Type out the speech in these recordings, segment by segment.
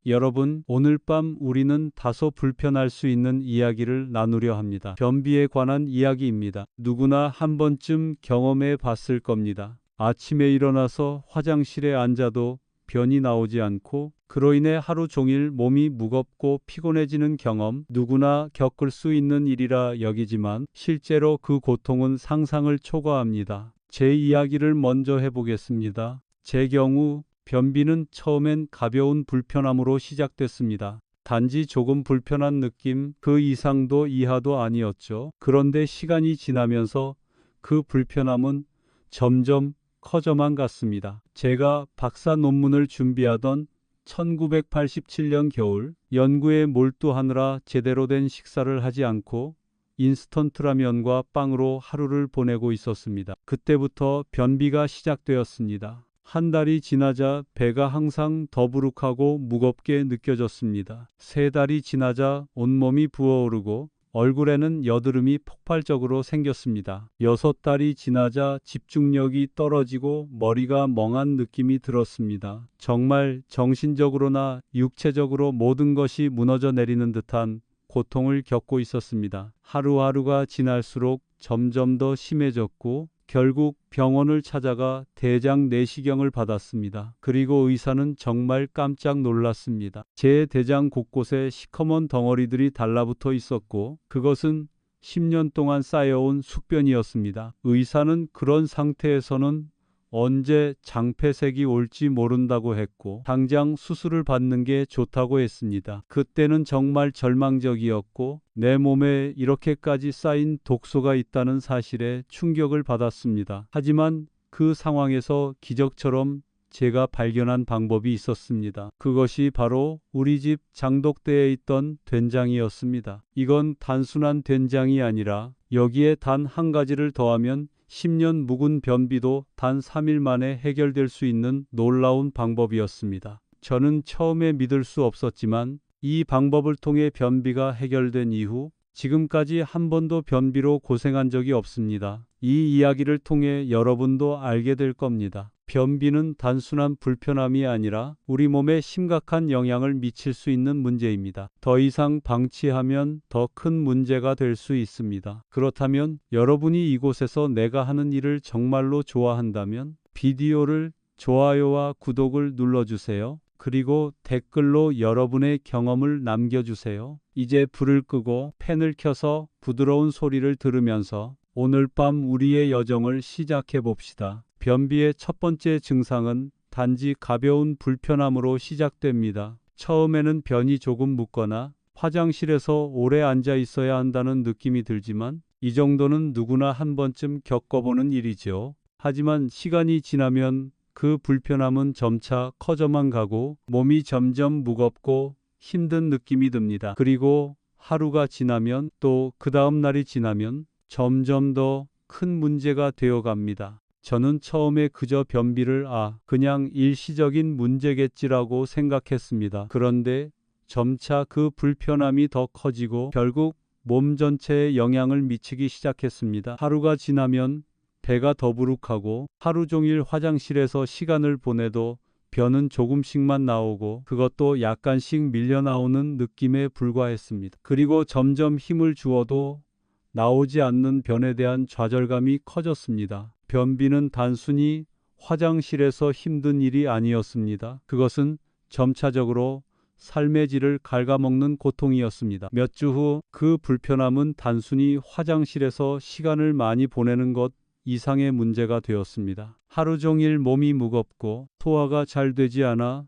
여러분, 오늘 밤 우리는 다소 불편할 수 있는 이야기를 나누려 합니다. 변비에 관한 이야기입니다. 누구나 한 번쯤 경험해 봤을 겁니다. 아침에 일어나서 화장실에 앉아도 변이 나오지 않고 그로 인해 하루 종일 몸이 무겁고 피곤해지는 경험, 누구나 겪을 수 있는 일이라 여기지만 실제로 그 고통은 상상을 초과합니다. 제 이야기를 먼저 해보겠습니다. 제 경우 변비는 처음엔 가벼운 불편함으로 시작됐습니다. 단지 조금 불편한 느낌, 그 이상도 이하도 아니었죠. 그런데 시간이 지나면서 그 불편함은 점점 커져만 갔습니다. 제가 박사 논문을 준비하던 1987년 겨울, 연구에 몰두하느라 제대로 된 식사를 하지 않고 인스턴트 라면과 빵으로 하루를 보내고 있었습니다. 그때부터 변비가 시작되었습니다. 한 달이 지나자 배가 항상 더부룩하고 무겁게 느껴졌습니다. 세 달이 지나자 온몸이 부어오르고 얼굴에는 여드름이 폭발적으로 생겼습니다. 6달이 지나자 집중력이 떨어지고 머리가 멍한 느낌이 들었습니다. 정말 정신적으로나 육체적으로 모든 것이 무너져 내리는 듯한 고통을 겪고 있었습니다. 하루하루가 지날수록 점점 더 심해졌고 결국 병원을 찾아가 대장 내시경을 받았습니다. 그리고 의사는 정말 깜짝 놀랐습니다. 제 대장 곳곳에 시커먼 덩어리들이 달라붙어 있었고 그것은 10년 동안 쌓여온 숙변이었습니다. 의사는 그런 상태에서는 언제 장폐색이 올지 모른다고 했고 당장 수술을 받는 게 좋다고 했습니다. 그때는 정말 절망적이었고 내 몸에 이렇게까지 쌓인 독소가 있다는 사실에 충격을 받았습니다. 하지만 그 상황에서 기적처럼 제가 발견한 방법이 있었습니다. 그것이 바로 우리 집 장독대에 있던 된장이었습니다. 이건 단순한 된장이 아니라 여기에 단 한 가지를 더하면 10년 묵은 변비도 단 3일 만에 해결될 수 있는 놀라운 방법이었습니다. 저는 처음에 믿을 수 없었지만 이 방법을 통해 변비가 해결된 이후 지금까지 한 번도 변비로 고생한 적이 없습니다. 이 이야기를 통해 여러분도 알게 될 겁니다. 변비는 단순한 불편함이 아니라 우리 몸에 심각한 영향을 미칠 수 있는 문제입니다. 더 이상 방치하면 더 큰 문제가 될 수 있습니다. 그렇다면 여러분이 이곳에서 내가 하는 일을 정말로 좋아한다면 비디오를 좋아요와 구독을 눌러주세요. 그리고 댓글로 여러분의 경험을 남겨주세요. 이제 불을 끄고 팬을 켜서 부드러운 소리를 들으면서 오늘 밤 우리의 여정을 시작해 봅시다. 변비의 첫 번째 증상은 단지 가벼운 불편함으로 시작됩니다. 처음에는 변이 조금 묻거나 화장실에서 오래 앉아 있어야 한다는 느낌이 들지만 이 정도는 누구나 한 번쯤 겪어보는 일이죠. 하지만 시간이 지나면 그 불편함은 점차 커져만 가고 몸이 점점 무겁고 힘든 느낌이 듭니다. 그리고 하루가 지나면 또 그 다음 날이 지나면 점점 더 큰 문제가 되어 갑니다. 저는 처음에 그저 변비를 그냥 일시적인 문제겠지라고 생각했습니다. 그런데 점차 그 불편함이 더 커지고 결국 몸 전체에 영향을 미치기 시작했습니다. 하루가 지나면 배가 더부룩하고 하루 종일 화장실에서 시간을 보내도 변은 조금씩만 나오고 그것도 약간씩 밀려 나오는 느낌에 불과했습니다. 그리고 점점 힘을 주어도 나오지 않는 변에 대한 좌절감이 커졌습니다. 변비는 단순히 화장실에서 힘든 일이 아니었습니다. 그것은 점차적으로 삶의 질을 갉아먹는 고통이었습니다. 몇 주 후 그 불편함은 단순히 화장실에서 시간을 많이 보내는 것 이상의 문제가 되었습니다. 하루 종일 몸이 무겁고 소화가 잘 되지 않아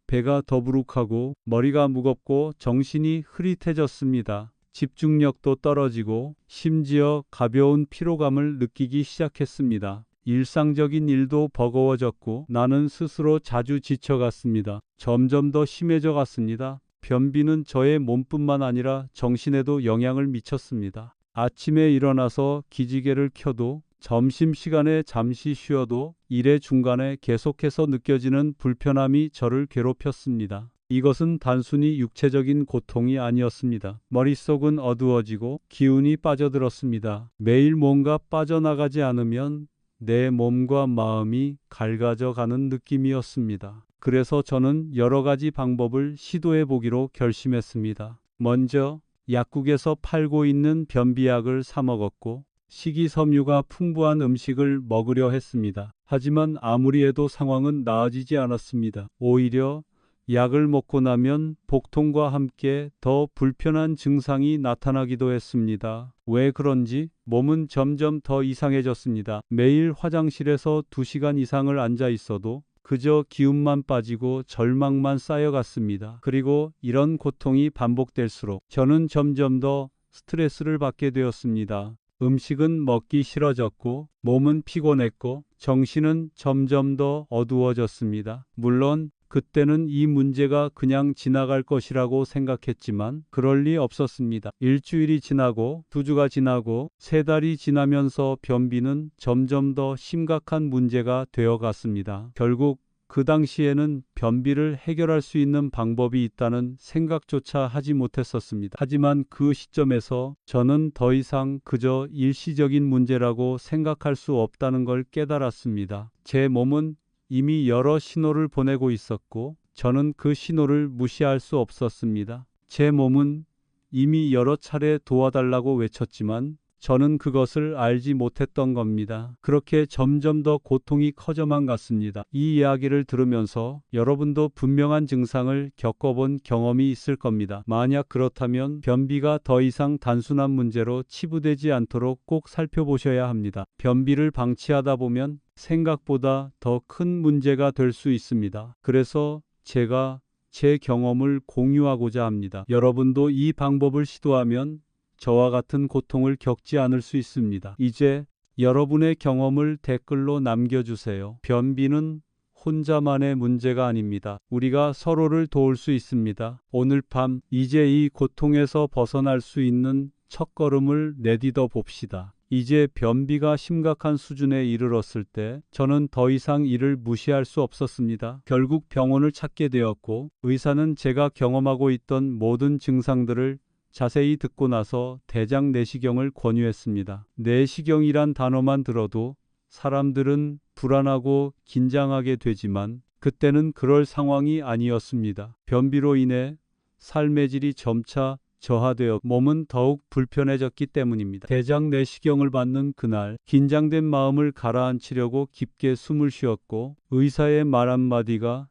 배가 더부룩하고 머리가 무겁고 정신이 흐릿해졌습니다. 집중력도 떨어지고 심지어 가벼운 피로감을 느끼기 시작했습니다. 일상적인 일도 버거워졌고 나는 스스로 자주 지쳐갔습니다. 점점 더 심해져 갔습니다. 변비는 저의 몸뿐만 아니라 정신에도 영향을 미쳤습니다. 아침에 일어나서 기지개를 켜도 점심시간에 잠시 쉬어도 일의 중간에 계속해서 느껴지는 불편함이 저를 괴롭혔습니다. 이것은 단순히 육체적인 고통이 아니었습니다. 머릿속은 어두워지고 기운이 빠져들었습니다. 매일 뭔가 빠져나가지 않으면 내 몸과 마음이 갈가져 가는 느낌이었습니다. 그래서 저는 여러 가지 방법을 시도해 보기로 결심했습니다. 먼저 약국에서 팔고 있는 변비약을 사 먹었고 식이섬유가 풍부한 음식을 먹으려 했습니다. 하지만 아무리 해도 상황은 나아지지 않았습니다. 오히려 약을 먹고 나면 복통과 함께 더 불편한 증상이 나타나기도 했습니다. 왜 그런지 몸은 점점 더 이상해졌습니다. 매일 화장실에서 2시간 이상을 앉아 있어도 그저 기운만 빠지고 절망만 쌓여갔습니다. 그리고 이런 고통이 반복될수록 저는 점점 더 스트레스를 받게 되었습니다. 음식은 먹기 싫어졌고 몸은 피곤했고 정신은 점점 더 어두워졌습니다. 물론 그때는 이 문제가 그냥 지나갈 것이라고 생각했지만 그럴 리 없었습니다. 일주일이 지나고 2주가 지나고 3달이 지나면서 변비는 점점 더 심각한 문제가 되어갔습니다. 결국 그 당시에는 변비를 해결할 수 있는 방법이 있다는 생각조차 하지 못했었습니다. 하지만 그 시점에서 저는 더 이상 그저 일시적인 문제라고 생각할 수 없다는 걸 깨달았습니다. 제 몸은 이미 여러 신호를 보내고 있었고 저는 그 신호를 무시할 수 없었습니다. 제 몸은 이미 여러 차례 도와달라고 외쳤지만 저는 그것을 알지 못했던 겁니다. 그렇게 점점 더 고통이 커져만 갔습니다. 이 이야기를 들으면서 여러분도 분명한 증상을 겪어본 경험이 있을 겁니다. 만약 그렇다면 변비가 더 이상 단순한 문제로 치부되지 않도록 꼭 살펴보셔야 합니다. 변비를 방치하다 보면 생각보다 더 큰 문제가 될 수 있습니다. 그래서 제가 제 경험을 공유하고자 합니다. 여러분도 이 방법을 시도하면 저와 같은 고통을 겪지 않을 수 있습니다. 이제 여러분의 경험을 댓글로 남겨주세요. 변비는 혼자만의 문제가 아닙니다. 우리가 서로를 도울 수 있습니다. 오늘 밤 이제 이 고통에서 벗어날 수 있는 첫걸음을 내딛어 봅시다. 이제 변비가 심각한 수준에 이르렀을 때 저는 더 이상 이를 무시할 수 없었습니다. 결국 병원을 찾게 되었고 의사는 제가 경험하고 있던 모든 증상들을 자세히 듣고 나서 대장 내시경을 권유했습니다. 내시경이란 단어만 들어도 사람들은 불안하고 긴장하게 되지만 그때는 그럴 상황이 아니었습니다. 변비로 인해 삶의 질이 점차 저하되어 몸은 더욱 불편해졌기 때문입니다. 대장 내시경을 받는 그날 긴장된 마음을 가라앉히려고 깊게 숨을 쉬었고 의사의 말 한마디가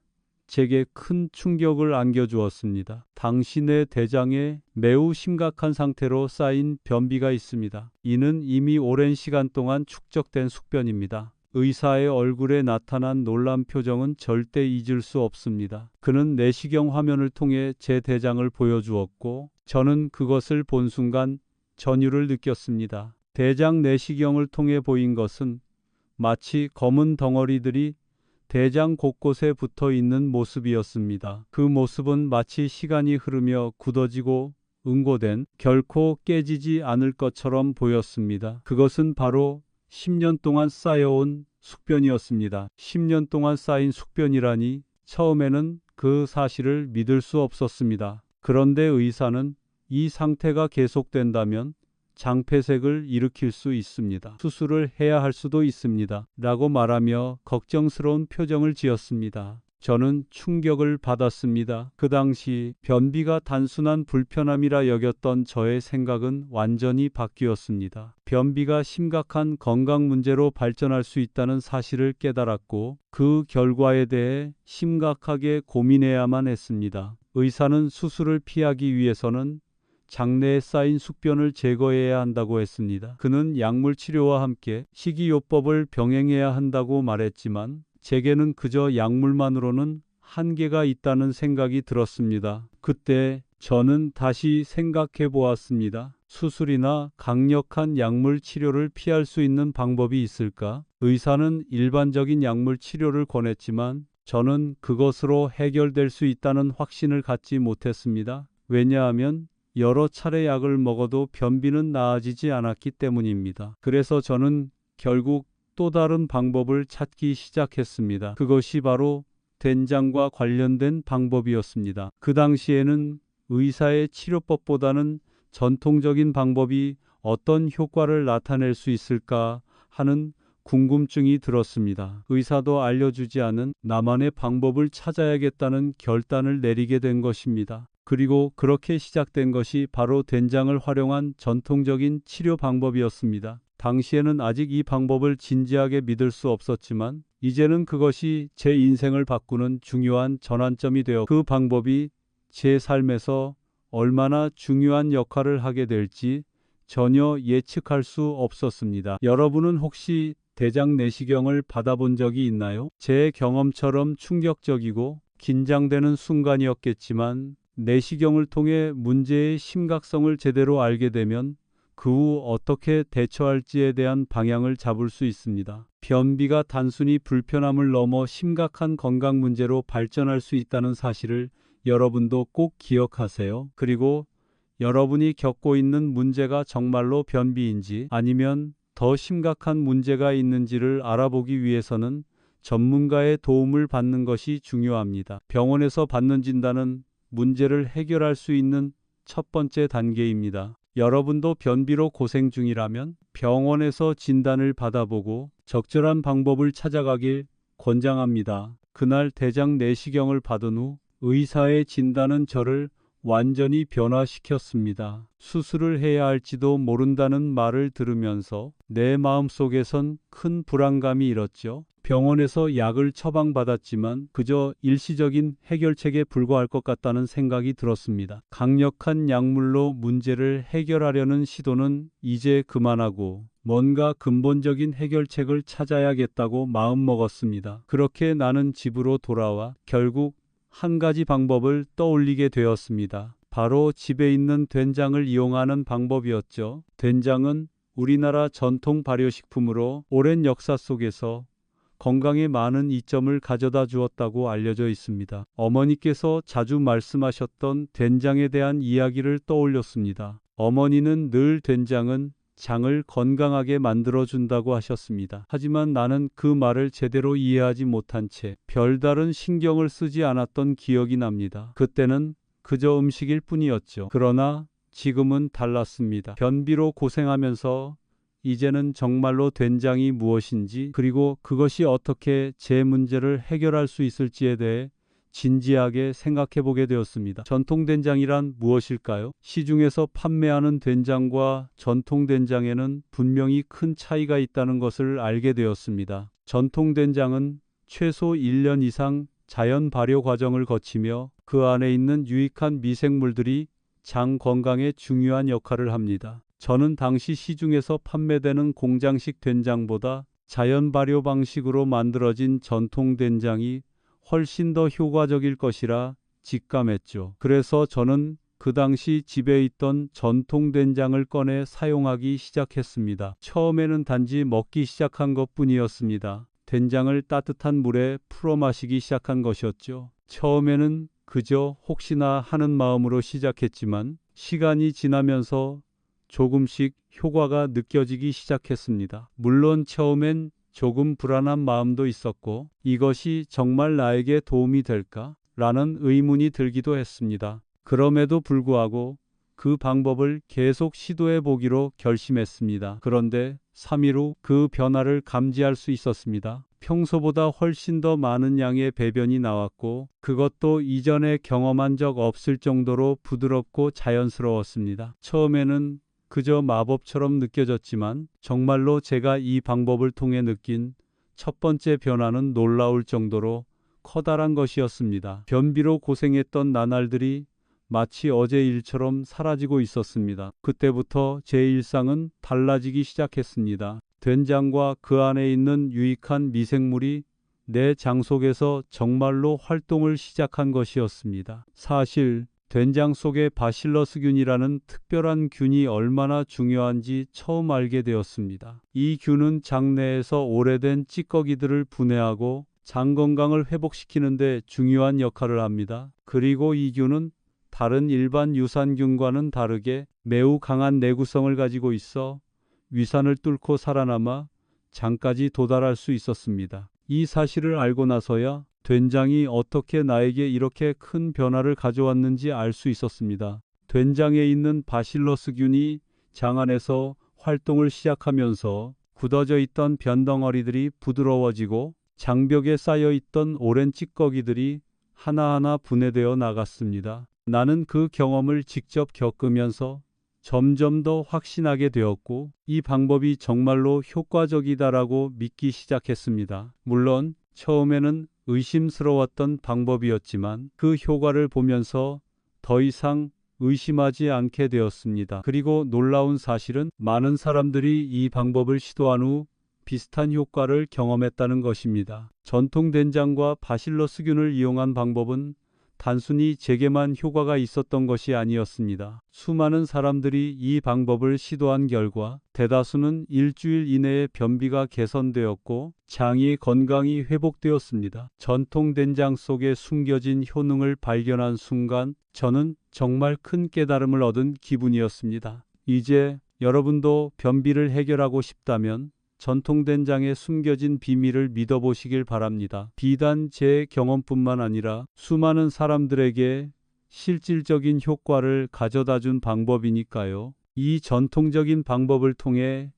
제게 큰 충격을 안겨주었습니다. 당신의 대장에 매우 심각한 상태로 쌓인 변비가 있습니다. 이는 이미 오랜 시간 동안 축적된 숙변입니다. 의사의 얼굴에 나타난 놀란 표정은 절대 잊을 수 없습니다. 그는 내시경 화면을 통해 제 대장을 보여주었고 저는 그것을 본 순간 전율을 느꼈습니다. 대장 내시경을 통해 보인 것은 마치 검은 덩어리들이 대장 곳곳에 붙어 있는 모습이었습니다. 그 모습은 마치 시간이 흐르며 굳어지고 응고된 결코 깨지지 않을 것처럼 보였습니다. 그것은 바로 10년 동안 쌓여온 숙변이었습니다. 10년 동안 쌓인 숙변이라니 처음에는 그 사실을 믿을 수 없었습니다. 그런데 의사는 이 상태가 계속된다면 장폐색을 일으킬 수 있습니다. 수술을 해야 할 수도 있습니다. 라고 말하며 걱정스러운 표정을 지었습니다. 저는 충격을 받았습니다. 그 당시 변비가 단순한 불편함이라 여겼던 저의 생각은 완전히 바뀌었습니다. 변비가 심각한 건강 문제로 발전할 수 있다는 사실을 깨달았고 그 결과에 대해 심각하게 고민해야만 했습니다. 의사는 수술을 피하기 위해서는 장내에 쌓인 숙변을 제거해야 한다고 했습니다. 그는 약물 치료와 함께 식이요법을 병행해야 한다고 말했지만 제게는 그저 약물만으로는 한계가 있다는 생각이 들었습니다. 그때 저는 다시 생각해 보았습니다. 수술이나 강력한 약물 치료를 피할 수 있는 방법이 있을까? 의사는 일반적인 약물 치료를 권했지만 저는 그것으로 해결될 수 있다는 확신을 갖지 못했습니다. 왜냐하면 여러 차례 약을 먹어도 변비는 나아지지 않았기 때문입니다. 그래서 저는 결국 또 다른 방법을 찾기 시작했습니다. 그것이 바로 된장과 관련된 방법이었습니다. 그 당시에는 의사의 치료법보다는 전통적인 방법이 어떤 효과를 나타낼 수 있을까 하는 궁금증이 들었습니다. 의사도 알려주지 않은 나만의 방법을 찾아야겠다는 결단을 내리게 된 것입니다. 그리고 그렇게 시작된 것이 바로 된장을 활용한 전통적인 치료 방법이었습니다. 당시에는 아직 이 방법을 진지하게 믿을 수 없었지만 이제는 그것이 제 인생을 바꾸는 중요한 전환점이 되어 그 방법이 제 삶에서 얼마나 중요한 역할을 하게 될지 전혀 예측할 수 없었습니다. 여러분은 혹시 대장 내시경을 받아본 적이 있나요? 제 경험처럼 충격적이고 긴장되는 순간이었겠지만 내시경을 통해 문제의 심각성을 제대로 알게 되면 그 후 어떻게 대처할지에 대한 방향을 잡을 수 있습니다. 변비가 단순히 불편함을 넘어 심각한 건강 문제로 발전할 수 있다는 사실을 여러분도 꼭 기억하세요. 그리고 여러분이 겪고 있는 문제가 정말로 변비인지 아니면 더 심각한 문제가 있는지를 알아보기 위해서는 전문가의 도움을 받는 것이 중요합니다. 병원에서 받는 진단은 문제를 해결할 수 있는 첫 번째 단계입니다. 여러분도 변비로 고생 중이라면 병원에서 진단을 받아보고 적절한 방법을 찾아가길 권장합니다. 그날 대장 내시경을 받은 후 의사의 진단은 저를 완전히 변화시켰습니다. 수술을 해야 할지도 모른다는 말을 들으면서 내 마음속에선 큰 불안감이 일었죠. 병원에서 약을 처방받았지만 그저 일시적인 해결책에 불과할 것 같다는 생각이 들었습니다. 강력한 약물로 문제를 해결하려는 시도는 이제 그만하고 뭔가 근본적인 해결책을 찾아야겠다고 마음먹었습니다. 그렇게 나는 집으로 돌아와 결국 한 가지 방법을 떠올리게 되었습니다. 바로 집에 있는 된장을 이용하는 방법이었죠. 된장은 우리나라 전통 발효식품으로 오랜 역사 속에서 건강에 많은 이점을 가져다 주었다고 알려져 있습니다. 어머니께서 자주 말씀하셨던 된장에 대한 이야기를 떠올렸습니다. 어머니는 늘 된장은 장을 건강하게 만들어준다고 하셨습니다. 하지만 나는 그 말을 제대로 이해하지 못한 채 별다른 신경을 쓰지 않았던 기억이 납니다. 그때는 그저 음식일 뿐이었죠. 그러나 지금은 달랐습니다. 변비로 고생하면서 이제는 정말로 된장이 무엇인지 그리고 그것이 어떻게 제 문제를 해결할 수 있을지에 대해 진지하게 생각해 보게 되었습니다. 전통 된장이란 무엇일까요? 시중에서 판매하는 된장과 전통 된장에는 분명히 큰 차이가 있다는 것을 알게 되었습니다. 전통 된장은 최소 1년 이상 자연 발효 과정을 거치며 그 안에 있는 유익한 미생물들이 장 건강에 중요한 역할을 합니다. 저는 당시 시중에서 판매되는 공장식 된장보다 자연 발효 방식으로 만들어진 전통 된장이 훨씬 더 효과적일 것이라 직감했죠. 그래서 저는 그 당시 집에 있던 전통 된장을 꺼내 사용하기 시작했습니다. 처음에는 단지 먹기 시작한 것뿐이었습니다. 된장을 따뜻한 물에 풀어 마시기 시작한 것이었죠. 처음에는 그저 혹시나 하는 마음으로 시작했지만 시간이 지나면서 조금씩 효과가 느껴지기 시작했습니다. 물론 처음엔 조금 불안한 마음도 있었고 이것이 정말 나에게 도움이 될까? 라는 의문이 들기도 했습니다. 그럼에도 불구하고 그 방법을 계속 시도해 보기로 결심했습니다. 그런데 3일 후 그 변화를 감지할 수 있었습니다. 평소보다 훨씬 더 많은 양의 배변이 나왔고 그것도 이전에 경험한 적 없을 정도로 부드럽고 자연스러웠습니다. 처음에는 그저 마법처럼 느껴졌지만 정말로 제가 이 방법을 통해 느낀 첫 번째 변화는 놀라울 정도로 커다란 것이었습니다. 변비로 고생했던 나날들이 마치 어제 일처럼 사라지고 있었습니다. 그때부터 제 일상은 달라지기 시작했습니다. 된장과 그 안에 있는 유익한 미생물이 내 장 속에서 정말로 활동을 시작한 것이었습니다. 사실 된장 속에 바실러스균이라는 특별한 균이 얼마나 중요한지 처음 알게 되었습니다. 이 균은 장 내에서 오래된 찌꺼기들을 분해하고 장 건강을 회복시키는 데 중요한 역할을 합니다. 그리고 이 균은 다른 일반 유산균과는 다르게 매우 강한 내구성을 가지고 있어 위산을 뚫고 살아남아 장까지 도달할 수 있었습니다. 이 사실을 알고 나서야 된장이 어떻게 나에게 이렇게 큰 변화를 가져왔는지 알 수 있었습니다. 된장에 있는 바실러스균이 장 안에서 활동을 시작하면서 굳어져 있던 변덩어리들이 부드러워지고 장벽에 쌓여 있던 오랜 찌꺼기들이 하나하나 분해되어 나갔습니다. 나는 그 경험을 직접 겪으면서 점점 더 확신하게 되었고 이 방법이 정말로 효과적이다라고 믿기 시작했습니다. 물론 처음에는 의심스러웠던 방법이었지만 그 효과를 보면서 더 이상 의심하지 않게 되었습니다. 그리고 놀라운 사실은 많은 사람들이 이 방법을 시도한 후 비슷한 효과를 경험했다는 것입니다. 전통 된장과 바실러스균을 이용한 방법은 단순히 제게만 효과가 있었던 것이 아니었습니다. 수많은 사람들이 이 방법을 시도한 결과 대다수는 일주일 이내에 변비가 개선되었고 장이 건강히 회복되었습니다. 전통 된장 속에 숨겨진 효능을 발견한 순간 저는 정말 큰 깨달음을 얻은 기분이었습니다. 이제 여러분도 변비를 해결하고 싶다면 전통 된장의 숨겨진 비밀을 믿어보시길 바랍니다. 비단 제 경험뿐만 아니라 수많은 사람들에게 실질적인 효과를 가져다준 방법이니까요. 이 전통적인 방법을 통해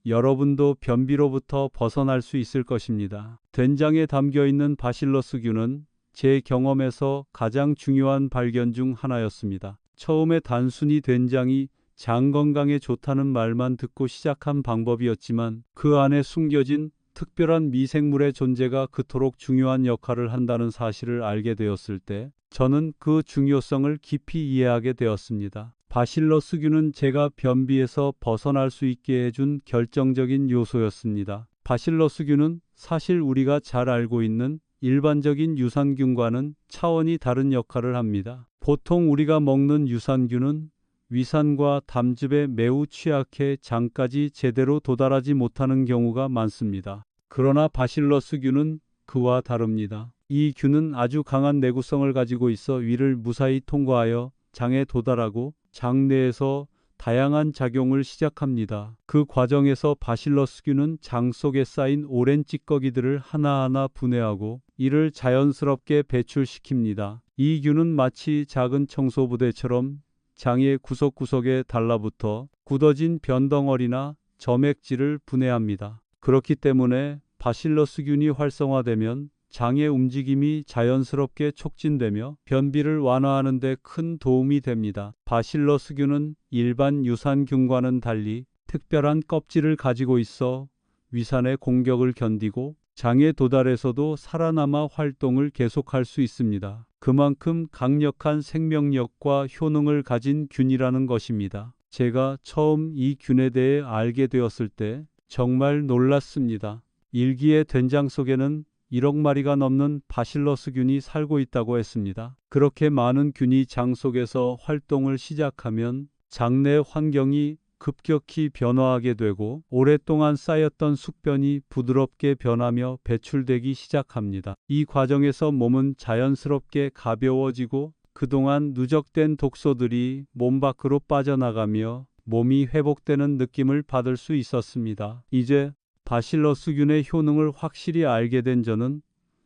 여러분도 변비로부터 벗어날 수 있을 것입니다. 된장에 담겨있는 바실러스균은 제 경험에서 가장 중요한 발견 중 하나였습니다. 처음에 단순히 된장이 장 건강에 좋다는 말만 듣고 시작한 방법이었지만 그 안에 숨겨진 특별한 미생물의 존재가 그토록 중요한 역할을 한다는 사실을 알게 되었을 때 저는 그 중요성을 깊이 이해하게 되었습니다. 바실러스균은 제가 변비에서 벗어날 수 있게 해준 결정적인 요소였습니다. 바실러스균은 사실 우리가 잘 알고 있는 일반적인 유산균과는 차원이 다른 역할을 합니다. 보통 우리가 먹는 유산균은 위산과 담즙에 매우 취약해 장까지 제대로 도달하지 못하는 경우가 많습니다. 그러나 바실러스균은 그와 다릅니다. 이 균은 아주 강한 내구성을 가지고 있어 위를 무사히 통과하여 장에 도달하고 장 내에서 다양한 작용을 시작합니다. 그 과정에서 바실러스균은 장 속에 쌓인 오랜 찌꺼기들을 하나하나 분해하고 이를 자연스럽게 배출시킵니다. 이 균은 마치 작은 청소부대처럼 장의 구석구석에 달라붙어 굳어진 변덩어리나 점액질을 분해합니다. 그렇기 때문에 바실러스균이 활성화되면 장의 움직임이 자연스럽게 촉진되며 변비를 완화하는 데 큰 도움이 됩니다. 바실러스균은 일반 유산균과는 달리 특별한 껍질을 가지고 있어 위산의 공격을 견디고 장에 도달해서도 살아남아 활동을 계속할 수 있습니다. 그만큼 강력한 생명력과 효능을 가진 균이라는 것입니다. 제가 처음 이 균에 대해 알게 되었을 때 정말 놀랐습니다. 일기의 된장 속에는 1억 마리가 넘는 바실러스균이 살고 있다고 했습니다. 그렇게 많은 균이 장 속에서 활동을 시작하면 장내 환경이 급격히 변화하게 되고 오랫동안 쌓였던 숙변이 부드럽게 변하며 배출되기 시작합니다. 이 과정에서 몸은 자연스럽게 가벼워지고 그동안 누적된 독소들이 몸 밖으로 빠져나가며 몸이 회복되는 느낌을 받을 수 있었습니다. 이제 바실러스균의 효능을 확실히 알게 된 저는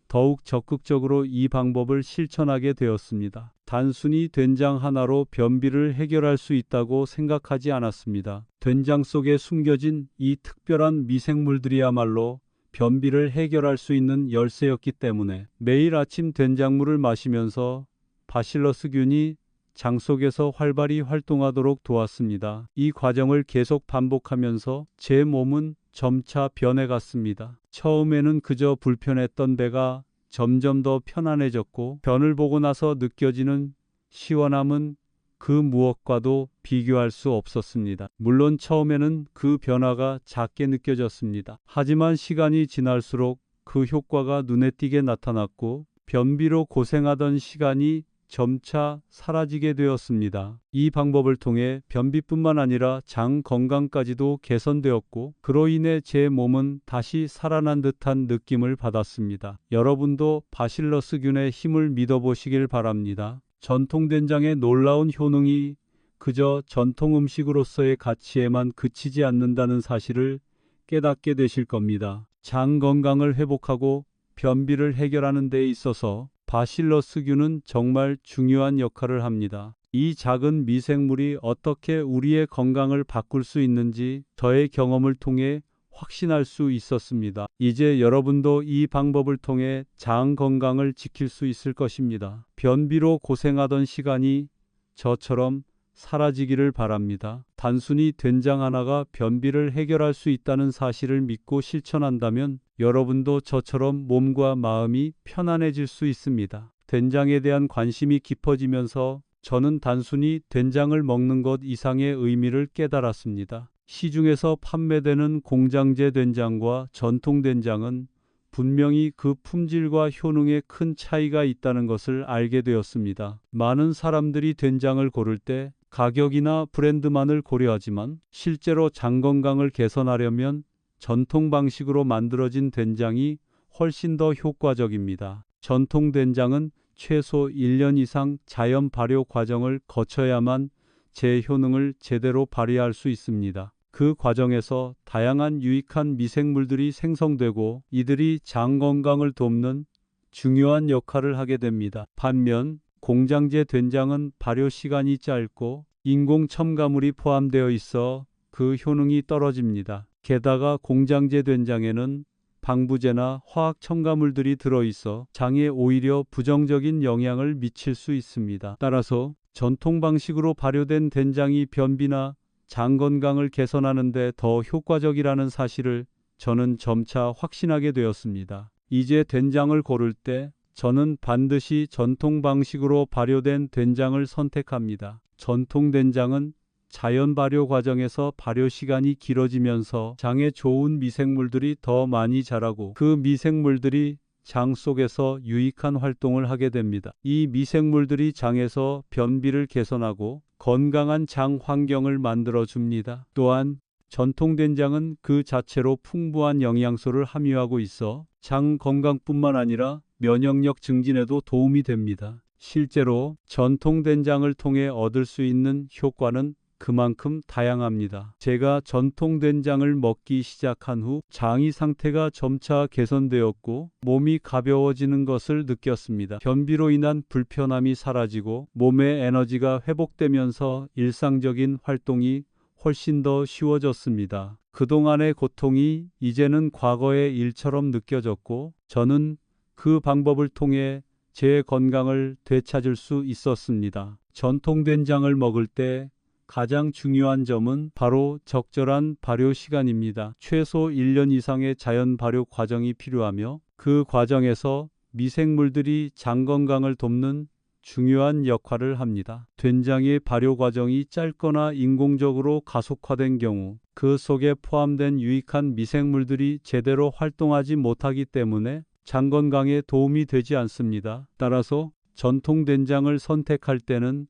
더욱 적극적으로 이 방법을 실천하게 되었습니다. 단순히 된장 하나로 변비를 해결할 수 있다고 생각하지 않았습니다. 된장 속에 숨겨진 이 특별한 미생물들이야말로 변비를 해결할 수 있는 열쇠였기 때문에 매일 아침 된장물을 마시면서 바실러스균이 장 속에서 활발히 활동하도록 도왔습니다. 이 과정을 계속 반복하면서 제 몸은 점차 변해갔습니다. 처음에는 그저 불편했던 배가 점점 더 편안해졌고 변을 보고 나서 느껴지는 시원함은 그 무엇과도 비교할 수 없었습니다. 물론 처음에는 그 변화가 작게 느껴졌습니다. 하지만 시간이 지날수록 그 효과가 눈에 띄게 나타났고 변비로 고생하던 시간이 점차 사라지게 되었습니다. 이 방법을 통해 변비뿐만 아니라 장 건강까지도 개선되었고 그로 인해 제 몸은 다시 살아난 듯한 느낌을 받았습니다. 여러분도 바실러스균의 힘을 믿어보시길 바랍니다. 전통 된장의 놀라운 효능이 그저 전통 음식으로서의 가치에만 그치지 않는다는 사실을 깨닫게 되실 겁니다. 장 건강을 회복하고 변비를 해결하는 데 있어서 바실러스균은 정말 중요한 역할을 합니다. 이 작은 미생물이 어떻게 우리의 건강을 바꿀 수 있는지 저의 경험을 통해 확신할 수 있었습니다. 이제 여러분도 이 방법을 통해 장 건강을 지킬 수 있을 것입니다. 변비로 고생하던 시간이 저처럼 사라지기를 바랍니다. 단순히 된장 하나가 변비를 해결할 수 있다는 사실을 믿고 실천한다면 여러분도 저처럼 몸과 마음이 편안해질 수 있습니다. 된장에 대한 관심이 깊어지면서 저는 단순히 된장을 먹는 것 이상의 의미를 깨달았습니다. 시중에서 판매되는 공장제 된장과 전통 된장은 분명히 그 품질과 효능에 큰 차이가 있다는 것을 알게 되었습니다. 많은 사람들이 된장을 고를 때 가격이나 브랜드만을 고려하지만 실제로 장 건강을 개선하려면 전통 방식으로 만들어진 된장이 훨씬 더 효과적입니다. 전통 된장은 최소 1년 이상 자연 발효 과정을 거쳐야만 제 효능을 제대로 발휘할 수 있습니다. 그 과정에서 다양한 유익한 미생물들이 생성되고 이들이 장 건강을 돕는 중요한 역할을 하게 됩니다. 반면 공장제 된장은 발효 시간이 짧고 인공 첨가물이 포함되어 있어 그 효능이 떨어집니다. 게다가 공장제 된장에는 방부제나 화학 첨가물들이 들어있어 장에 오히려 부정적인 영향을 미칠 수 있습니다. 따라서 전통 방식으로 발효된 된장이 변비나 장 건강을 개선하는 데 더 효과적이라는 사실을 저는 점차 확신하게 되었습니다. 이제 된장을 고를 때 저는 반드시 전통 방식으로 발효된 된장을 선택합니다. 전통 된장은 자연 발효 과정에서 발효 시간이 길어지면서 장에 좋은 미생물들이 더 많이 자라고 그 미생물들이 장 속에서 유익한 활동을 하게 됩니다. 이 미생물들이 장에서 변비를 개선하고 건강한 장 환경을 만들어 줍니다. 또한 전통 된장은 그 자체로 풍부한 영양소를 함유하고 있어 장 건강뿐만 아니라 면역력 증진에도 도움이 됩니다. 실제로 전통 된장을 통해 얻을 수 있는 효과는 그만큼 다양합니다. 제가 전통 된장을 먹기 시작한 후 장이 상태가 점차 개선되었고 몸이 가벼워지는 것을 느꼈습니다. 변비로 인한 불편함이 사라지고 몸의 에너지가 회복되면서 일상적인 활동이 훨씬 더 쉬워졌습니다. 그동안의 고통이 이제는 과거의 일처럼 느껴졌고 저는 그 방법을 통해 제 건강을 되찾을 수 있었습니다. 전통 된장을 먹을 때 가장 중요한 점은 바로 적절한 발효 시간입니다. 최소 1년 이상의 자연 발효 과정이 필요하며 그 과정에서 미생물들이 장 건강을 돕는 중요한 역할을 합니다. 된장의 발효 과정이 짧거나 인공적으로 가속화된 경우 그 속에 포함된 유익한 미생물들이 제대로 활동하지 못하기 때문에 장 건강에 도움이 되지 않습니다. 따라서 전통 된장을 선택할 때는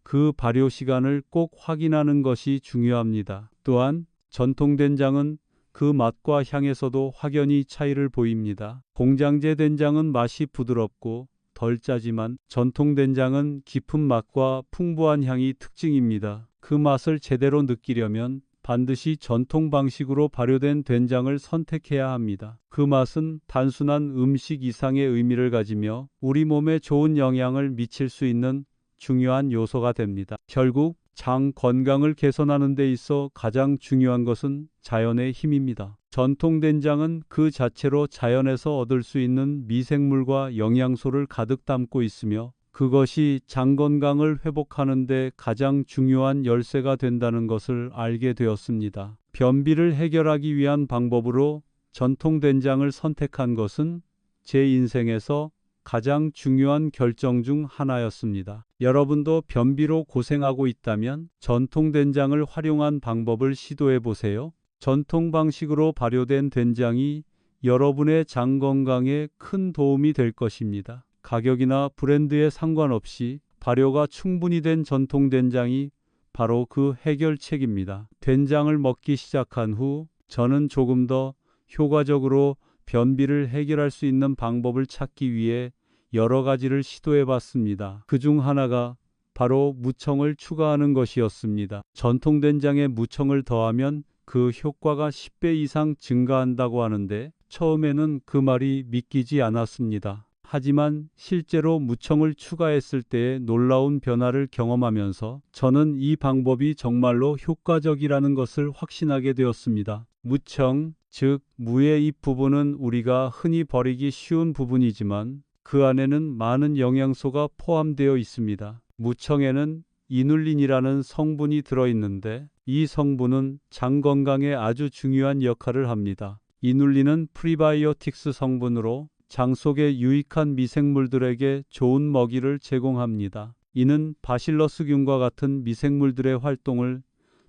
그 발효 시간을 꼭 확인하는 것이 중요합니다. 또한 전통 된장은 그 맛과 향에서도 확연히 차이를 보입니다. 공장제 된장은 맛이 부드럽고 덜 짜지만 전통 된장은 깊은 맛과 풍부한 향이 특징입니다. 그 맛을 제대로 느끼려면 반드시 전통 방식으로 발효된 된장을 선택해야 합니다. 그 맛은 단순한 음식 이상의 의미를 가지며 우리 몸에 좋은 영향을 미칠 수 있는 중요한 요소가 됩니다. 결국 장 건강을 개선하는 데 있어 가장 중요한 것은 자연의 힘입니다. 전통 된장은 그 자체로 자연에서 얻을 수 있는 미생물과 영양소를 가득 담고 있으며 그것이 장 건강을 회복하는 데 가장 중요한 열쇠가 된다는 것을 알게 되었습니다. 변비를 해결하기 위한 방법으로 전통 된장을 선택한 것은 제 인생에서 가장 중요한 결정 중 하나였습니다. 여러분도 변비로 고생하고 있다면 전통 된장을 활용한 방법을 시도해 보세요. 전통 방식으로 발효된 된장이 여러분의 장 건강에 큰 도움이 될 것입니다. 가격이나 브랜드에 상관없이 발효가 충분히 된 전통 된장이 바로 그 해결책입니다. 된장을 먹기 시작한 후 저는 조금 더 효과적으로 변비를 해결할 수 있는 방법을 찾기 위해 여러 가지를 시도해 봤습니다. 그중 하나가 바로 무청을 추가하는 것이었습니다. 전통 된장에 무청을 더하면 그 효과가 10배 이상 증가한다고 하는데 처음에는 그 말이 믿기지 않았습니다. 하지만 실제로 무청을 추가했을 때의 놀라운 변화를 경험하면서 저는 이 방법이 정말로 효과적이라는 것을 확신하게 되었습니다. 무청, 즉 무의 잎 부분은 우리가 흔히 버리기 쉬운 부분이지만 그 안에는 많은 영양소가 포함되어 있습니다. 무청에는 이눌린이라는 성분이 들어있는데 이 성분은 장 건강에 아주 중요한 역할을 합니다. 이눌린은 프리바이오틱스 성분으로 장 속의 유익한 미생물들에게 좋은 먹이를 제공합니다. 이는 바실러스균과 같은 미생물들의 활동을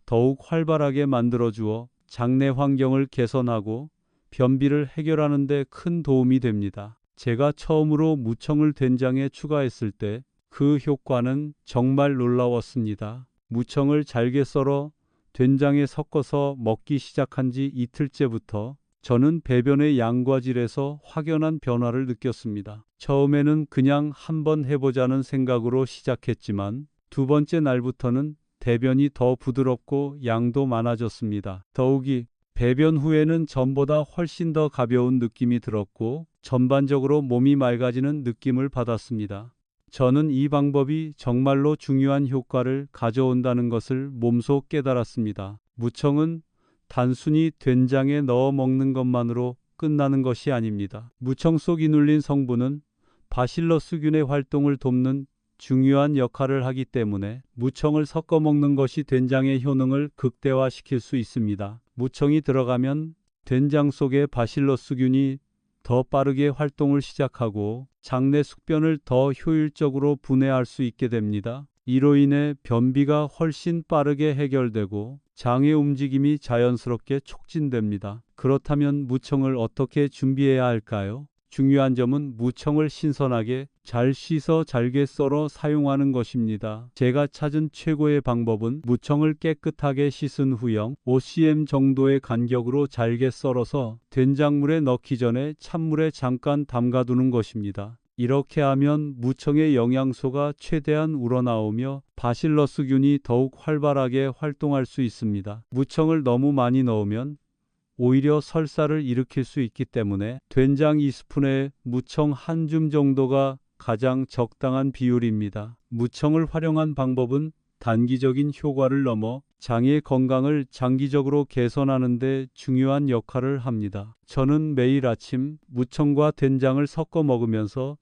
더욱 활발하게 만들어주어 장내 환경을 개선하고 변비를 해결하는 데 큰 도움이 됩니다. 제가 처음으로 무청을 된장에 추가했을 때 그 효과는 정말 놀라웠습니다. 무청을 잘게 썰어 된장에 섞어서 먹기 시작한 지 이틀째부터 저는 배변의 양과 질에서 확연한 변화를 느꼈습니다. 처음에는 그냥 한번 해보자는 생각으로 시작했지만 두 번째 날부터는 대변이 더 부드럽고 양도 많아졌습니다. 더욱이 배변 후에는 전보다 훨씬 더 가벼운 느낌이 들었고 전반적으로 몸이 맑아지는 느낌을 받았습니다. 저는 이 방법이 정말로 중요한 효과를 가져온다는 것을 몸소 깨달았습니다. 무청은 단순히 된장에 넣어 먹는 것만으로 끝나는 것이 아닙니다. 무청 속 이눌린 성분은 바실러스균의 활동을 돕는 중요한 역할을 하기 때문에 무청을 섞어 먹는 것이 된장의 효능을 극대화시킬 수 있습니다. 무청이 들어가면 된장 속의 바실러스균이 더 빠르게 활동을 시작하고 장내 숙변을 더 효율적으로 분해할 수 있게 됩니다. 이로 인해 변비가 훨씬 빠르게 해결되고 장의 움직임이 자연스럽게 촉진됩니다. 그렇다면 무청을 어떻게 준비해야 할까요? 중요한 점은 무청을 신선하게 잘 씻어 잘게 썰어 사용하는 것입니다. 제가 찾은 최고의 방법은 무청을 깨끗하게 씻은 후 0.5cm 정도의 간격으로 잘게 썰어서 된장물에 넣기 전에 찬물에 잠깐 담가두는 것입니다. 이렇게 하면 무청의 영양소가 최대한 우러나오며 바실러스균이 더욱 활발하게 활동할 수 있습니다. 무청을 너무 많이 넣으면 오히려 설사를 일으킬 수 있기 때문에 된장 2스푼에 무청 1줌 정도가 가장 적당한 비율입니다. 무청을 활용한 방법은 단기적인 효과를 넘어 장의 건강을 장기적으로 개선하는 데 중요한 역할을 합니다. 저는 매일 아침 무청과 된장을 섞어 먹으면서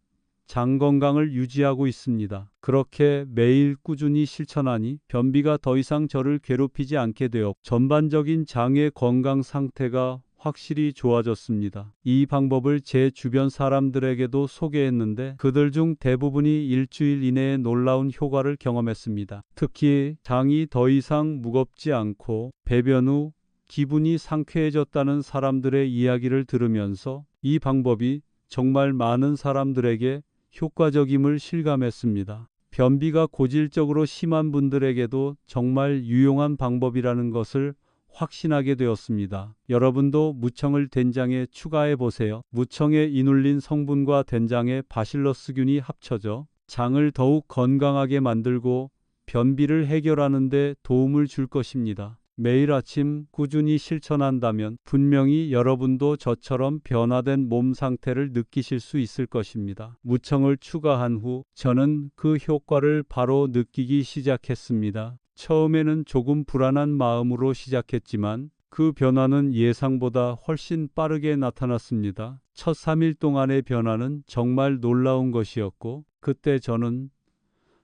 장 건강을 유지하고 있습니다. 그렇게 매일 꾸준히 실천하니 변비가 더 이상 저를 괴롭히지 않게 되어 전반적인 장의 건강 상태가 확실히 좋아졌습니다. 이 방법을 제 주변 사람들에게도 소개했는데 그들 중 대부분이 일주일 이내에 놀라운 효과를 경험했습니다. 특히 장이 더 이상 무겁지 않고 배변 후 기분이 상쾌해졌다는 사람들의 이야기를 들으면서 이 방법이 정말 많은 사람들에게 효과적임을 실감했습니다. 변비가 고질적으로 심한 분들에게도 정말 유용한 방법이라는 것을 확신하게 되었습니다. 여러분도 무청을 된장에 추가해 보세요. 무청에 이눌린 성분과 된장의 바실러스균이 합쳐져 장을 더욱 건강하게 만들고 변비를 해결하는 데 도움을 줄 것입니다. 매일 아침 꾸준히 실천한다면 분명히 여러분도 저처럼 변화된 몸 상태를 느끼실 수 있을 것입니다. 무청을 추가한 후 저는 그 효과를 바로 느끼기 시작했습니다. 처음에는 조금 불안한 마음으로 시작했지만 그 변화는 예상보다 훨씬 빠르게 나타났습니다. 첫 3일 동안의 변화는 정말 놀라운 것이었고 그때 저는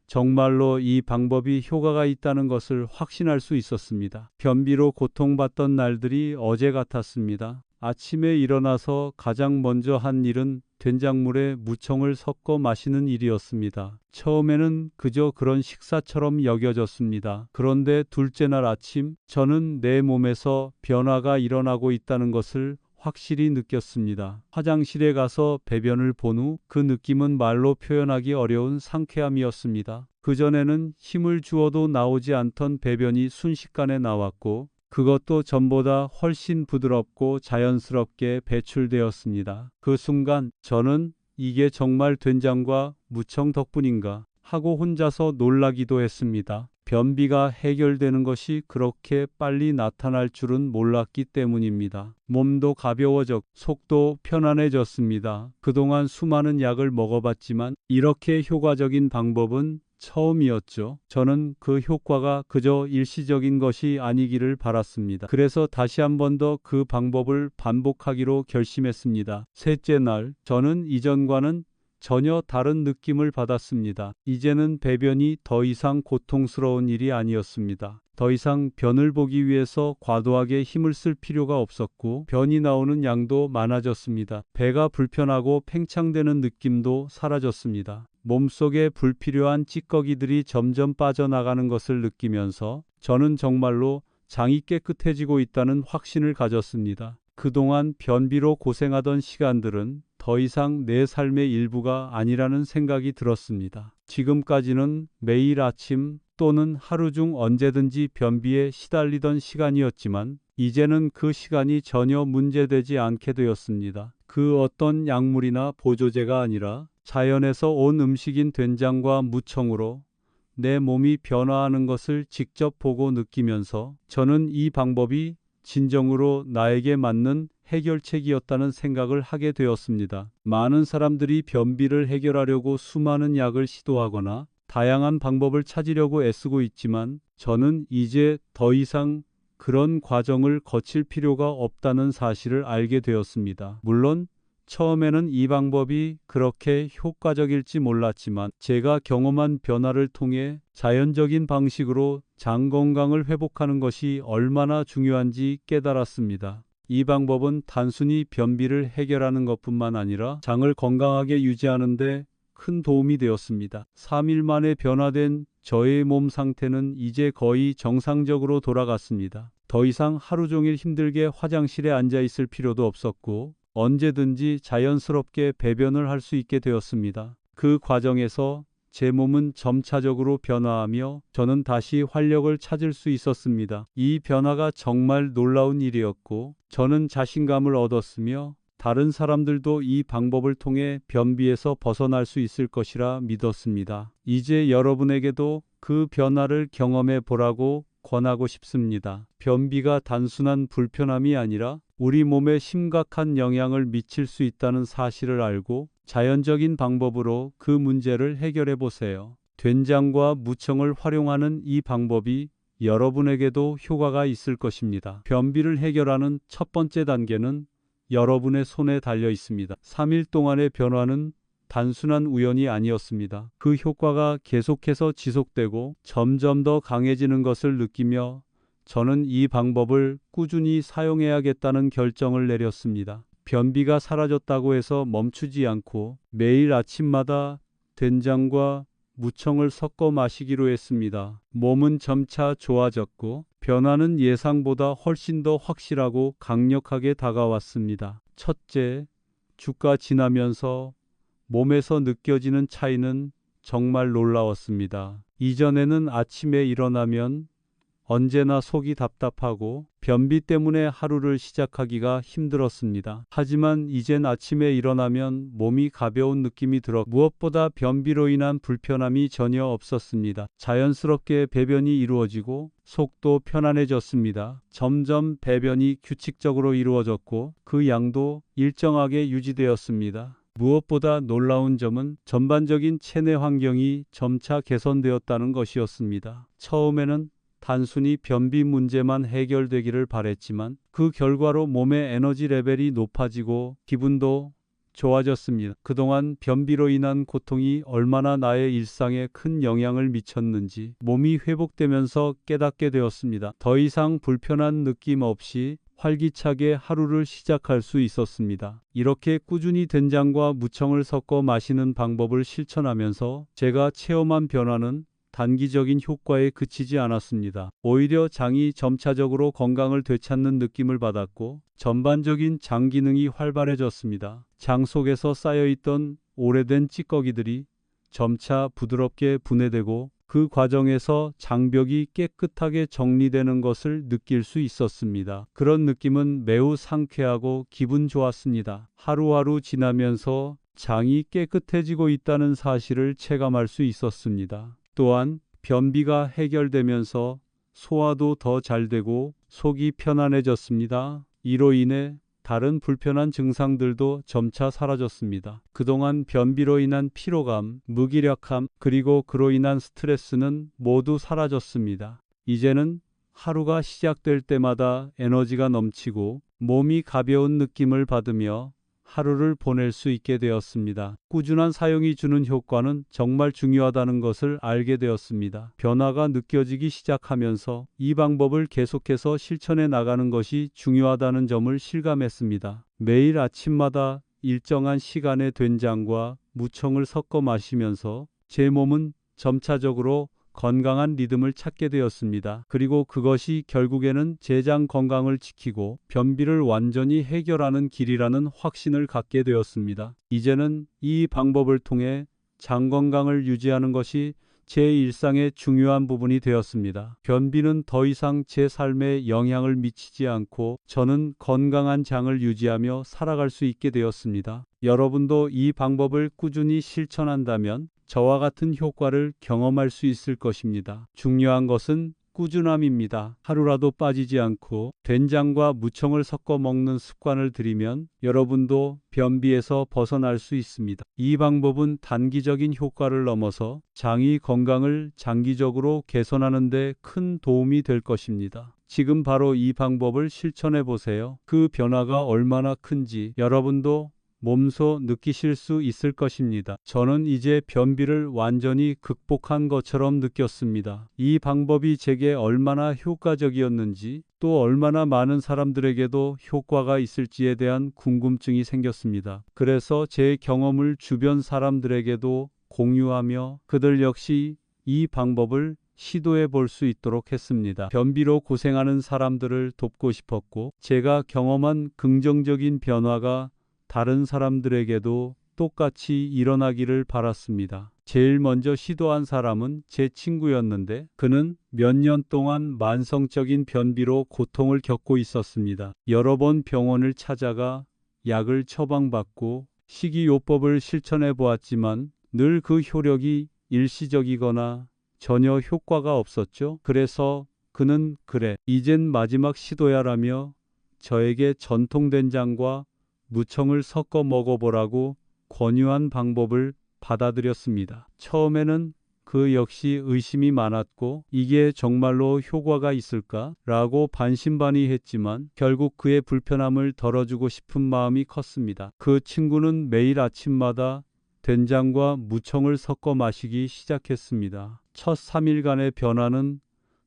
정말로 이 방법이 효과가 있다는 것을 확신할 수 있었습니다. 변비로 고통받던 날들이 어제 같았습니다. 아침에 일어나서 가장 먼저 한 일은 된장물에 무청을 섞어 마시는 일이었습니다. 처음에는 그저 그런 식사처럼 여겨졌습니다. 그런데 둘째 날 아침 저는 내 몸에서 변화가 일어나고 있다는 것을 확실히 느꼈습니다. 화장실에 가서 배변을 본 후 그 느낌은 말로 표현하기 어려운 상쾌함이었습니다. 그전에는 힘을 주어도 나오지 않던 배변이 순식간에 나왔고 그것도 전보다 훨씬 부드럽고 자연스럽게 배출되었습니다. 그 순간 저는 이게 정말 된장과 무청 덕분인가 하고 혼자서 놀라기도 했습니다. 변비가 해결되는 것이 그렇게 빨리 나타날 줄은 몰랐기 때문입니다. 몸도 가벼워졌고 속도 편안해졌습니다. 그동안 수많은 약을 먹어봤지만 이렇게 효과적인 방법은 처음이었죠. 저는 그 효과가 그저 일시적인 것이 아니기를 바랐습니다. 그래서 다시 한 번 더 그 방법을 반복하기로 결심했습니다. 셋째 날, 저는 이전과는 전혀 다른 느낌을 받았습니다. 이제는 배변이 더 이상 고통스러운 일이 아니었습니다. 더 이상 변을 보기 위해서 과도하게 힘을 쓸 필요가 없었고 변이 나오는 양도 많아졌습니다. 배가 불편하고 팽창되는 느낌도 사라졌습니다. 몸속에 불필요한 찌꺼기들이 점점 빠져나가는 것을 느끼면서 저는 정말로 장이 깨끗해지고 있다는 확신을 가졌습니다. 그동안 변비로 고생하던 시간들은 더 이상 내 삶의 일부가 아니라는 생각이 들었습니다. 지금까지는 매일 아침 또는 하루 중 언제든지 변비에 시달리던 시간이었지만 이제는 그 시간이 전혀 문제되지 않게 되었습니다. 그 어떤 약물이나 보조제가 아니라 자연에서 온 음식인 된장과 무청으로 내 몸이 변화하는 것을 직접 보고 느끼면서 저는 이 방법이 진정으로 나에게 맞는 해결책이었다는 생각을 하게 되었습니다. 많은 사람들이 변비를 해결하려고 수많은 약을 시도하거나 다양한 방법을 찾으려고 애쓰고 있지만 저는 이제 더 이상 그런 과정을 거칠 필요가 없다는 사실을 알게 되었습니다. 물론 처음에는 이 방법이 그렇게 효과적일지 몰랐지만 제가 경험한 변화를 통해 자연적인 방식으로 장 건강을 회복하는 것이 얼마나 중요한지 깨달았습니다. 이 방법은 단순히 변비를 해결하는 것뿐만 아니라 장을 건강하게 유지하는 데 큰 도움이 되었습니다. 3일 만에 변화된 저의 몸 상태는 이제 거의 정상적으로 돌아갔습니다. 더 이상 하루 종일 힘들게 화장실에 앉아 있을 필요도 없었고 언제든지 자연스럽게 배변을 할 수 있게 되었습니다. 그 과정에서 제 몸은 점차적으로 변화하며 저는 다시 활력을 찾을 수 있었습니다. 이 변화가 정말 놀라운 일이었고 저는 자신감을 얻었으며 다른 사람들도 이 방법을 통해 변비에서 벗어날 수 있을 것이라 믿었습니다. 이제 여러분에게도 그 변화를 경험해 보라고 권하고 싶습니다. 변비가 단순한 불편함이 아니라 우리 몸에 심각한 영향을 미칠 수 있다는 사실을 알고 자연적인 방법으로 그 문제를 해결해 보세요. 된장과 무청을 활용하는 이 방법이 여러분에게도 효과가 있을 것입니다. 변비를 해결하는 첫 번째 단계는 여러분의 손에 달려 있습니다. 3일 동안의 변화는 단순한 우연이 아니었습니다. 그 효과가 계속해서 지속되고 점점 더 강해지는 것을 느끼며 저는 이 방법을 꾸준히 사용해야겠다는 결정을 내렸습니다. 변비가 사라졌다고 해서 멈추지 않고 매일 아침마다 된장과 무청을 섞어 마시기로 했습니다. 몸은 점차 좋아졌고 변화는 예상보다 훨씬 더 확실하고 강력하게 다가왔습니다. 첫째, 주가 지나면서 몸에서 느껴지는 차이는 정말 놀라웠습니다. 이전에는 아침에 일어나면 언제나 속이 답답하고 변비 때문에 하루를 시작하기가 힘들었습니다. 하지만 이젠 아침에 일어나면 몸이 가벼운 느낌이 들어 무엇보다 변비로 인한 불편함이 전혀 없었습니다. 자연스럽게 배변이 이루어지고 속도 편안해졌습니다. 점점 배변이 규칙적으로 이루어졌고 그 양도 일정하게 유지되었습니다. 무엇보다 놀라운 점은 전반적인 체내 환경이 점차 개선되었다는 것이었습니다. 처음에는 단순히 변비 문제만 해결되기를 바랬지만 그 결과로 몸의 에너지 레벨이 높아지고 기분도 좋아졌습니다. 그동안 변비로 인한 고통이 얼마나 나의 일상에 큰 영향을 미쳤는지 몸이 회복되면서 깨닫게 되었습니다. 더 이상 불편한 느낌 없이 활기차게 하루를 시작할 수 있었습니다. 이렇게 꾸준히 된장과 무청을 섞어 마시는 방법을 실천하면서 제가 체험한 변화는 단기적인 효과에 그치지 않았습니다. 오히려 장이 점차적으로 건강을 되찾는 느낌을 받았고 전반적인 장 기능이 활발해졌습니다. 장 속에서 쌓여있던 오래된 찌꺼기들이 점차 부드럽게 분해되고 그 과정에서 장벽이 깨끗하게 정리되는 것을 느낄 수 있었습니다. 그런 느낌은 매우 상쾌하고 기분 좋았습니다. 하루하루 지나면서 장이 깨끗해지고 있다는 사실을 체감할 수 있었습니다. 또한 변비가 해결되면서 소화도 더 잘 되고 속이 편안해졌습니다. 이로 인해 다른 불편한 증상들도 점차 사라졌습니다. 그동안 변비로 인한 피로감, 무기력함, 그리고 그로 인한 스트레스는 모두 사라졌습니다. 이제는 하루가 시작될 때마다 에너지가 넘치고 몸이 가벼운 느낌을 받으며 하루를 보낼 수 있게 되었습니다. 꾸준한 사용이 주는 효과는 정말 중요하다는 것을 알게 되었습니다. 변화가 느껴지기 시작하면서 이 방법을 계속해서 실천해 나가는 것이 중요하다는 점을 실감했습니다. 매일 아침마다 일정한 시간에 된장과 무청을 섞어 마시면서 제 몸은 점차적으로 건강한 리듬을 찾게 되었습니다. 그리고 그것이 결국에는 제장 건강을 지키고 변비를 완전히 해결하는 길이라는 확신을 갖게 되었습니다. 이제는 이 방법을 통해 장 건강을 유지하는 것이 제 일상의 중요한 부분이 되었습니다. 변비는 더 이상 제 삶에 영향을 미치지 않고 저는 건강한 장을 유지하며 살아갈 수 있게 되었습니다. 여러분도 이 방법을 꾸준히 실천한다면 저와 같은 효과를 경험할 수 있을 것입니다. 중요한 것은 꾸준함입니다. 하루라도 빠지지 않고 된장과 무청을 섞어 먹는 습관을 들이면 여러분도 변비에서 벗어날 수 있습니다. 이 방법은 단기적인 효과를 넘어서 장의 건강을 장기적으로 개선하는 데 큰 도움이 될 것입니다. 지금 바로 이 방법을 실천해 보세요. 그 변화가 얼마나 큰지 여러분도 몸소 느끼실 수 있을 것입니다. 저는 이제 변비를 완전히 극복한 것처럼 느꼈습니다. 이 방법이 제게 얼마나 효과적이었는지 또 얼마나 많은 사람들에게도 효과가 있을지에 대한 궁금증이 생겼습니다. 그래서 제 경험을 주변 사람들에게도 공유하며 그들 역시 이 방법을 시도해 볼 수 있도록 했습니다. 변비로 고생하는 사람들을 돕고 싶었고 제가 경험한 긍정적인 변화가 다른 사람들에게도 똑같이 일어나기를 바랐습니다. 제일 먼저 시도한 사람은 제 친구였는데 그는 몇 년 동안 만성적인 변비로 고통을 겪고 있었습니다. 여러 번 병원을 찾아가 약을 처방받고 식이요법을 실천해 보았지만 늘 그 효력이 일시적이거나 전혀 효과가 없었죠. 그래서 그는 그래, 이젠 마지막 시도야라며 저에게 전통된장과 무청을 섞어 먹어보라고 권유한 방법을 받아들였습니다. 처음에는 그 역시 의심이 많았고 이게 정말로 효과가 있을까? 라고 반신반의했지만 결국 그의 불편함을 덜어주고 싶은 마음이 컸습니다. 그 친구는 매일 아침마다 된장과 무청을 섞어 마시기 시작했습니다. 첫 3일간의 변화는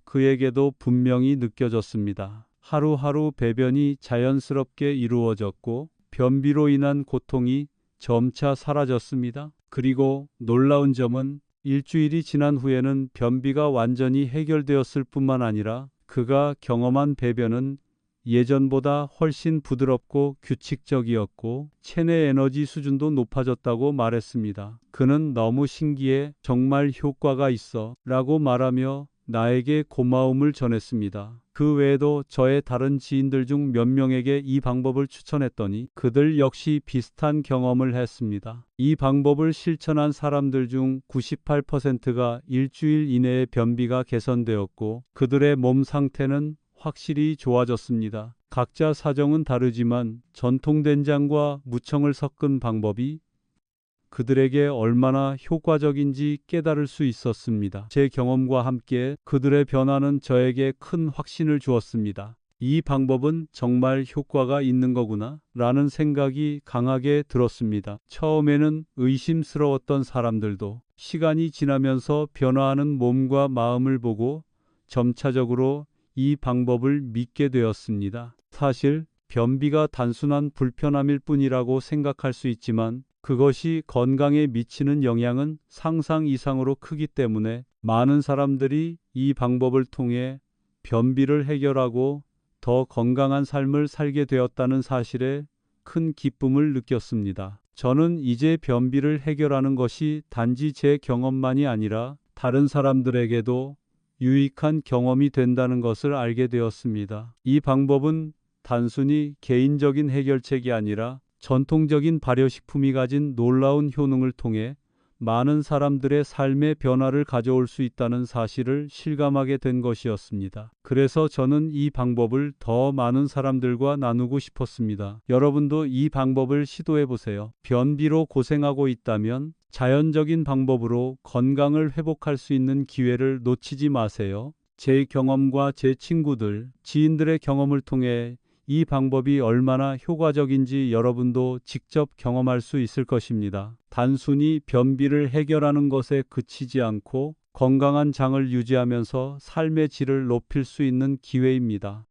그에게도 분명히 느껴졌습니다. 하루하루 배변이 자연스럽게 이루어졌고 변비로 인한 고통이 점차 사라졌습니다. 그리고 놀라운 점은 일주일이 지난 후에는 변비가 완전히 해결되었을 뿐만 아니라 그가 경험한 배변은 예전보다 훨씬 부드럽고 규칙적이었고 체내 에너지 수준도 높아졌다고 말했습니다. 그는 너무 신기해, 정말 효과가 있어 라고 말하며 나에게 고마움을 전했습니다. 그 외에도 저의 다른 지인들 중 몇 명에게 이 방법을 추천했더니 그들 역시 비슷한 경험을 했습니다. 이 방법을 실천한 사람들 중 98%가 일주일 이내에 변비가 개선되었고 그들의 몸 상태는 확실히 좋아졌습니다. 각자 사정은 다르지만 전통된장과 무청을 섞은 방법이 그들에게 얼마나 효과적인지 깨달을 수 있었습니다. 제 경험과 함께 그들의 변화는 저에게 큰 확신을 주었습니다. 이 방법은 정말 효과가 있는 거구나 라는 생각이 강하게 들었습니다. 처음에는 의심스러웠던 사람들도 시간이 지나면서 변화하는 몸과 마음을 보고 점차적으로 이 방법을 믿게 되었습니다. 사실 변비가 단순한 불편함일 뿐이라고 생각할 수 있지만 그것이 건강에 미치는 영향은 상상 이상으로 크기 때문에 많은 사람들이 이 방법을 통해 변비를 해결하고 더 건강한 삶을 살게 되었다는 사실에 큰 기쁨을 느꼈습니다. 저는 이제 변비를 해결하는 것이 단지 제 경험만이 아니라 다른 사람들에게도 유익한 경험이 된다는 것을 알게 되었습니다. 이 방법은 단순히 개인적인 해결책이 아니라 전통적인 발효식품이 가진 놀라운 효능을 통해 많은 사람들의 삶의 변화를 가져올 수 있다는 사실을 실감하게 된 것이었습니다. 그래서 저는 이 방법을 더 많은 사람들과 나누고 싶었습니다. 여러분도 이 방법을 시도해 보세요. 변비로 고생하고 있다면 자연적인 방법으로 건강을 회복할 수 있는 기회를 놓치지 마세요. 제 경험과 제 친구들, 지인들의 경험을 통해 이 방법이 얼마나 효과적인지 여러분도 직접 경험할 수 있을 것입니다. 단순히 변비를 해결하는 것에 그치지 않고 건강한 장을 유지하면서 삶의 질을 높일 수 있는 기회입니다.